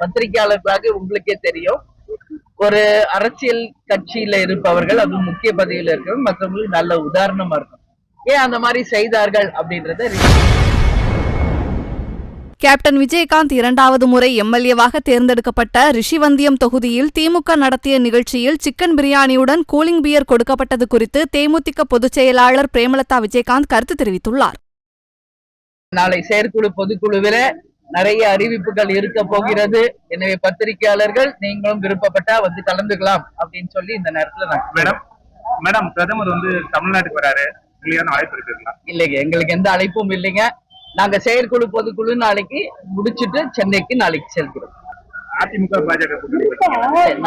பத்திரிகையாளர்களாக உங்களுக்கே தெரியும், ஒரு அரசியல் கட்சியில இருப்பவர்கள், அது முக்கிய பதவியில இருக்கிறவங்க மற்றவங்களுக்கு நல்ல உதாரணமா இருக்கும். ஏன் அந்த மாதிரி செய்தார்கள் அப்படின்றத கேப்டன் விஜயகாந்த் 2வது முறை எம்எல்ஏவாக தேர்ந்தெடுக்கப்பட்ட ரிஷிவந்தியம் தொகுதியில் திமுக நடத்திய நிகழ்ச்சியில் சிக்கன் பிரியாணியுடன் கூலிங் பியர் கொடுக்கப்பட்டது குறித்து தேமுதிக பொதுச் செயலாளர் பிரேமலதா விஜயகாந்த் கருத்து தெரிவித்துள்ளார். நாளை செயற்குழு பொதுக்குழுவில நிறைய அறிவிப்புகள் இருக்க போகிறது. எனவே பத்திரிகையாளர்கள் நீங்களும் விருப்பப்பட்டா வந்து கலந்துக்கலாம் அப்படின்னு சொல்லி இந்த நேரத்துல மேடம் பிரதமர் வந்து தமிழ்நாட்டுக்கு வராரு, அழைப்பு இருக்குங்களா? இல்லைங்க, எங்களுக்கு எந்த அழைப்பும் இல்லைங்க. நாங்க செயற்குழு பொதுக்குழு நாளைக்கு முடிச்சுட்டு சென்னைக்கு நாளைக்கு செல்கிறோம். அதிமுக பாஜக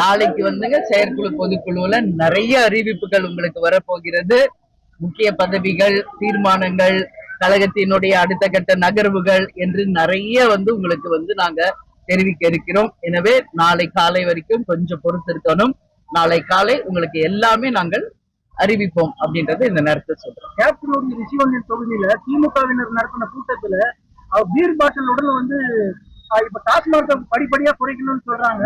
நாளைக்கு வந்துங்க செயற்குழு பொதுக்குழுல நிறைய அறிவிப்புகள் உங்களுக்கு வரப்போகிறது. முக்கிய பதவிகள், தீர்மானங்கள், கழகத்தினுடைய அடுத்த கட்ட நகர்வுகள் என்று நிறைய உங்களுக்கு நாங்க தெரிவிக்க இருக்கிறோம். எனவே நாளை காலை வரைக்கும் கொஞ்சம் பொறுத்திருக்கணும். நாளை காலை உங்களுக்கு எல்லாமே நாங்கள் அறிவிப்போம் அப்படின்றத இந்த நேரத்தை சொல்றோம். கேப்டன் ரிஷிவந்தியம் தொகுதியில திமுகவினர் நடத்தின கூட்டத்துல பீர் பாட்டிலுடன் இப்ப டாஸ்மாக் படிப்படியா குறைக்கணும்னு சொல்றாங்க.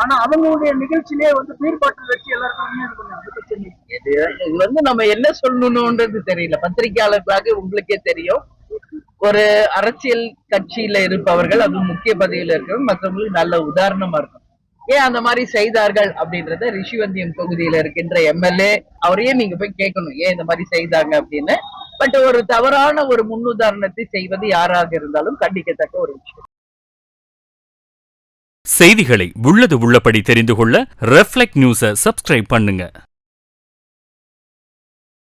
ஆனா அவங்களுடைய நிகழ்ச்சியிலே பீர் பாட்டில் வச்சு எல்லாருக்கும் இது நம்ம என்ன சொல்லணும்ன்றது தெரியல. பத்திரிகையாளர்களாக உங்களுக்கே தெரியும், ஒரு அரசியல் கட்சியில இருப்பவர்கள், அது முக்கிய பதவியில இருக்கிறவங்க மற்றவங்களுக்கு நல்ல உதாரணமா இருக்கும். ஏன் அந்த மாதிரி செய்தார்கள் அப்படின்றத ரிஷிவந்தியம் தொகுதியில இருக்கின்ற எம்எல்ஏ அவரையே நீங்க போய் கேட்கணும், ஏன் இந்த மாதிரி செய்தாங்க அப்படின்னு. பட் ஒரு தவறான ஒரு முன்னுதாரணத்தை செய்வது யாராக இருந்தாலும் கண்டிக்கத்தக்க ஒரு விஷயம். செய்திகளை உள்ளது உள்ளபடி தெரிந்து கொள்ள ரெஃப்ளெக்ட் நியூஸை சப்ஸ்கிரைப் பண்ணுங்க.